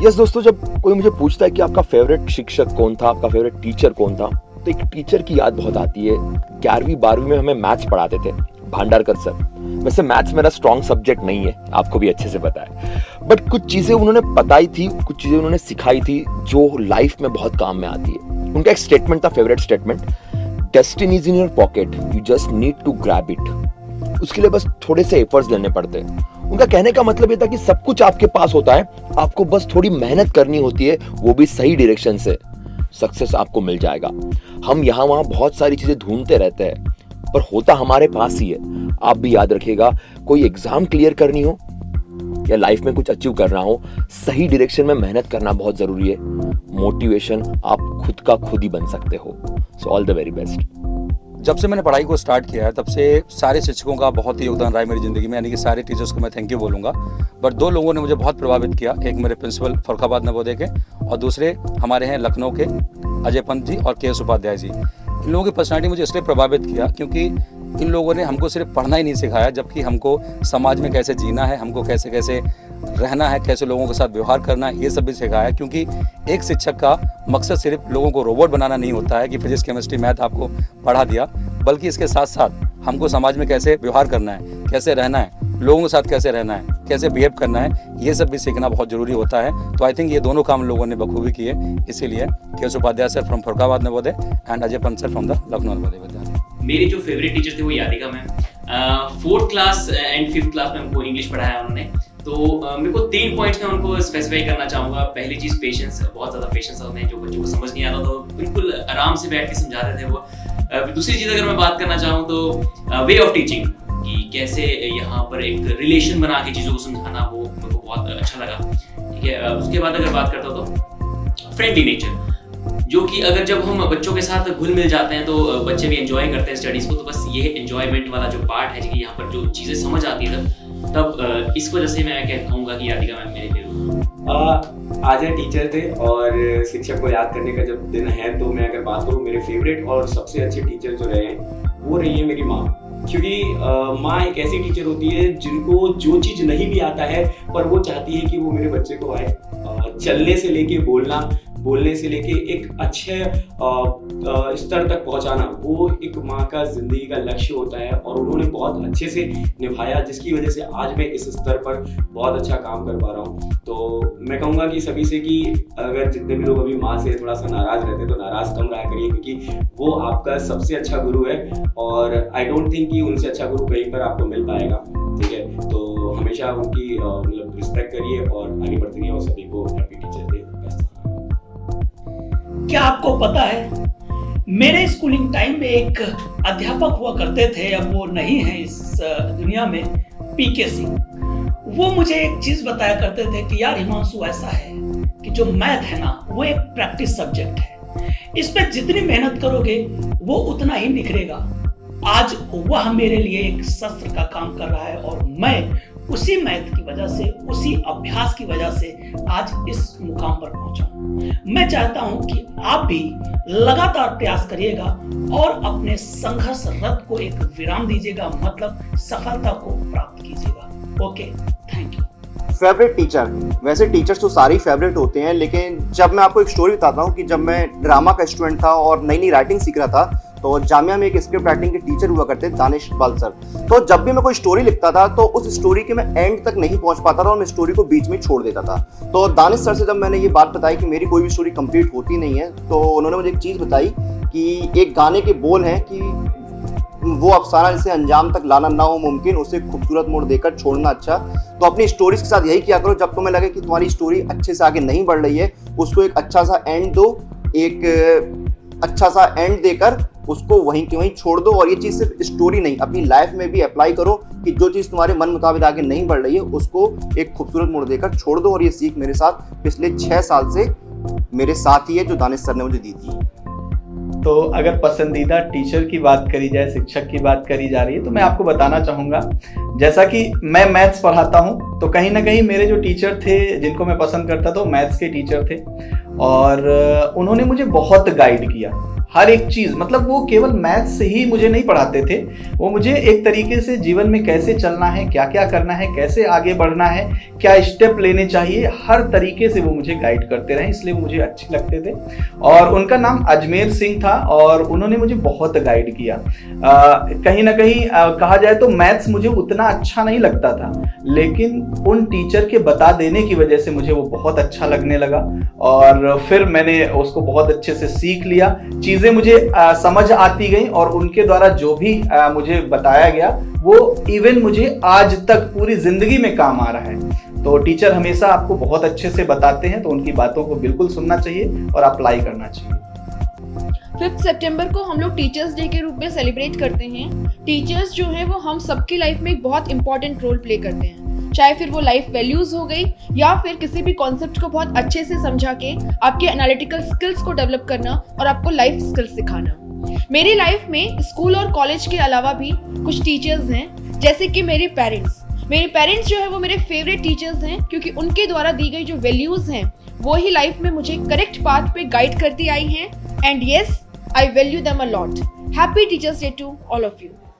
Yes दोस्तों, जब कोई मुझे पूछता है कि आपका फेवरेट शिक्षक कौन था, आपका फेवरेट टीचर कौन था, तो एक टीचर की याद बहुत आती है। 11वीं 12वीं में हमें मैथ्स पढ़ाते थे, भांडारकर सर। वैसे मैथ्स मेरा स्ट्रॉन्ग सब्जेक्ट नहीं है, आपको भी अच्छे से पता है, बट कुछ चीजें उन्होंने बताई थी, कुछ चीजें उन्होंने सिखाई थी जो लाइफ में बहुत काम में आती है। उनका एक स्टेटमेंट था, favourite statement, destiny is in your pocket, you just need to grab it. उसके लिए बस थोड़े से एफर्ट्स लेने पड़ते हैं। उनका कहने का मतलब ये था कि सब कुछ आपके पास होता है, आपको बस थोड़ी मेहनत करनी होती है, वो भी सही डायरेक्शन से। सक्सेस आपको मिल जाएगा। हम यहाँ वहाँ बहुत सारी चीजें ढूंढते रहते हैं, पर होता हमारे पास ही है। आप भी याद रखिएगा, कोई एग्जाम क्लियर करनी हो या लाइफ में कुछ अचीव करना हो, सही डायरेक्शन में मेहनत करना बहुत जरूरी है। मोटिवेशन आप खुद का खुद ही बन सकते हो। So all the very best. जब से मैंने पढ़ाई को स्टार्ट किया है तब से सारे शिक्षकों का बहुत ही योगदान रहा है मेरी ज़िंदगी में, यानी कि सारे टीचर्स को मैं थैंक यू बोलूँगा। बट 2 लोगों ने मुझे बहुत प्रभावित किया, एक मेरे प्रिंसिपल फरुखाबाद नवोदय के, और दूसरे हमारे हैं लखनऊ के अजय पंत जी और के उपाध्याय जी। इन लोगों की पर्सनालिटी मुझे इसलिए प्रभावित किया क्योंकि इन लोगों ने हमको सिर्फ पढ़ना ही नहीं सिखाया, जबकि हमको समाज में कैसे जीना है, हमको कैसे कैसे रहना है, कैसे लोगों के साथ व्यवहार करना है, ये सब भी सिखाया। क्योंकि एक शिक्षक का मकसद सिर्फ लोगों को रोबोट बनाना नहीं होता है कि फिजिक्स केमिस्ट्री मैथ आपको पढ़ा दिया, बल्कि इसके साथ साथ हमको समाज में कैसे व्यवहार करना है, कैसे रहना है, लोगों के साथ कैसे रहना है, कैसे बिहेव करना है, ये सब भी सीखना बहुत जरूरी होता है। तो आई थिंक ये दोनों काम लोगों ने बखूबी किए। इसीलिए K Upadhyay sir from Farrukhabad Navodaya and Ajay Pant sir from the Lucknow Navodaya Vidyalaya. मेरे जो फेवरेट टीचर थे वो Yadika ma'am. 4th class and 5th class में हमको इंग्लिश पढ़ाया उन्होंने। तो मेरे को 3 पॉइंट्स में उनको स्पेसिफाई करना चाहूँगा। पहली चीज़ पेशेंस, बहुत ज़्यादा पेशेंस था उन्हें, जो बच्चों को समझ नहीं आता तो बिल्कुल आराम से बैठ के समझाते थे वो। दूसरी चीज़ अगर मैं बात करना चाहूँ तो वे ऑफ टीचिंग, कि कैसे यहाँ पर एक रिलेशन बना के चीज़ों को समझाना, वो मेरे को बहुत अच्छा लगा। ठीक है, उसके बाद अगर बात करता हूँ तो फ्रेंडली नेचर, जो कि अगर जब हम बच्चों के साथ घुल मिल जाते हैं तो बच्चे भी एंजॉय करते हैं स्टडीज़ को। तो बस ये एंजॉयमेंट वाला जो पार्ट है कि यहाँ पर जो चीज़ें समझ आती है तब इस वजह से मैं कहूँगा कि यादिका मैम मेरे फेवरेट। आज टीचर थे और शिक्षक को याद करने का जब दिन है, तो मैं अगर बात करूँ मेरे फेवरेट और सबसे अच्छे टीचर जो रहे हैं वो रही है मेरी माँ। क्योंकि माँ एक ऐसी टीचर होती है जिनको जो चीज़ नहीं भी आता है पर वो चाहती है कि वो मेरे बच्चे को आए। चलने से लेके बोलने से लेके एक अच्छे स्तर तक पहुंचाना, वो एक माँ का जिंदगी का लक्ष्य होता है और उन्होंने बहुत अच्छे से निभाया, जिसकी वजह से आज मैं इस स्तर पर बहुत अच्छा काम कर पा रहा हूँ। तो मैं कहूँगा कि सभी से कि अगर जितने भी लोग अभी माँ से थोड़ा सा नाराज रहते हैं तो नाराज कम रहा करिए, क्योंकि वो आपका सबसे अच्छा गुरु है और आई डोंट थिंक कि उनसे अच्छा गुरु कहीं पर आपको मिल पाएगा। ठीक है, तो हमेशा उनकी मतलब रिस्पेक्ट करिए और आगे बढ़ते रहिए और सभी को हैप्पी टीचर डे। क्या आपको पता है, मेरे स्कूलिंग टाइम में एक अध्यापक हुआ करते थे, अब वो नहीं है इस दुनिया में, पीके सिंह। वो मुझे एक चीज बताया करते थे कि यार हिमांशु, ऐसा है कि जो मैथ है ना, वो एक प्रैक्टिस सब्जेक्ट है, इस पे जितनी मेहनत करोगे वो उतना ही निखरेगा। आज वह मेरे लिए एक शस्त्र का काम कर रहा है और मैं उसी मैथ की वजह से, उसी अभ्यास की वजह से आज इस मुकाम पर पहुंचा हूं। मैं चाहता हूं कि आप भी लगातार प्रयास करिएगा और अपने संघर्ष रथ को एक विराम दीजिएगा, मतलब सफलता को प्राप्त कीजिएगा। Okay, thank you. Favourite teacher, वैसे टीचर्स तो सारे फेवरेट होते हैं, लेकिन जब मैं आपको एक स्टोरी बताता हूँ कि जब मैं ड्रामा का स्टूडेंट था और नई नई राइटिंग सीख रहा था, तो जामिया में एक स्क्रिप्ट राइटिंग के टीचर हुआ करते दानिश इकबाल सर। तो जब भी मैं कोई स्टोरी लिखता था तो उस स्टोरी के मैं एंड तक नहीं पहुंच पाता था और मैं स्टोरी को बीच में छोड़ देता था। तो दानिश सर से जब मैंने ये बात बताई कि मेरी कोई भी स्टोरी कंप्लीट होती नहीं है, तो उन्होंने मुझे एक चीज़ बताई कि एक गाने के बोल हैं कि वो अफसाना जिसे अंजाम तक लाना ना हो मुमकिन, उसे खूबसूरत मोड़ देकर छोड़ना अच्छा। तो अपनी स्टोरीज के साथ यही किया करो, जब तुम्हें लगे कि तुम्हारी स्टोरी अच्छे से आगे नहीं बढ़ रही है, उसको एक अच्छा सा एंड दो, एक अच्छा सा एंड देकर उसको वहीं के वहीं छोड़ दो। और ये चीज़ सिर्फ स्टोरी नहीं, अपनी लाइफ में भी अप्लाई करो कि जो चीज़ तुम्हारे मन मुताबिक आगे नहीं बढ़ रही है उसको एक खूबसूरत मोड़ देकर छोड़ दो। और ये सीख मेरे साथ पिछले 6 साल से मेरे साथ ही है, जो दानिश सर ने मुझे दी थी। तो अगर पसंदीदा टीचर की बात करी जाए, शिक्षक की बात करी जा रही है, तो मैं आपको बताना चाहूँगा, जैसा कि मैं मैथ्स पढ़ाता हूँ, तो कहीं ना कहीं मेरे जो टीचर थे जिनको मैं पसंद करता था वो मैथ्स के टीचर थे और उन्होंने मुझे बहुत गाइड किया। हर एक चीज, मतलब वो केवल मैथ्स ही मुझे नहीं पढ़ाते थे, वो मुझे एक तरीके से जीवन में कैसे चलना है, क्या क्या करना है, कैसे आगे बढ़ना है, क्या स्टेप लेने चाहिए, हर तरीके से वो मुझे गाइड करते रहे, इसलिए वो मुझे अच्छे लगते थे। और उनका नाम अजमेर सिंह था और उन्होंने मुझे बहुत गाइड किया। कहीं ना कहीं कहा जाए तो मैथ्स मुझे उतना अच्छा नहीं लगता था, लेकिन उन टीचर के बता देने की वजह से मुझे वो बहुत अच्छा लगने लगा और फिर मैंने उसको बहुत अच्छे से सीख लिया, चीजें मुझे समझ आती गई और उनके द्वारा जो भी मुझे बताया गया वो इवन मुझे आज तक पूरी जिंदगी में काम आ रहा है। तो टीचर हमेशा आपको बहुत अच्छे से बताते हैं, तो उनकी बातों को बिल्कुल सुनना चाहिए और अप्लाई करना चाहिए। 5 सितंबर को हम लोग टीचर्स डे के रूप में सेलिब्रेट करते हैं। टीचर्स जो हैं वो हम सबकी लाइफ में एक बहुत इंपॉर्टेंट रोल प्ले करते हैं, चाहे फिर वो लाइफ वैल्यूज हो गई या फिर किसी भी कॉन्सेप्ट को बहुत अच्छे से समझा के आपके एनालिटिकल स्किल्स को डेवलप करना और आपको लाइफ स्किल्स सिखाना। मेरी लाइफ में स्कूल और कॉलेज के अलावा भी कुछ टीचर्स हैं, जैसे कि मेरे पेरेंट्स जो है वो मेरे फेवरेट टीचर्स हैं, क्योंकि उनके द्वारा दी गई जो वैल्यूज हैं वो ही लाइफ में मुझे करेक्ट पाथ पे गाइड करती आई हैं। And yes, I value them a lot. Happy Teachers Day to all of you.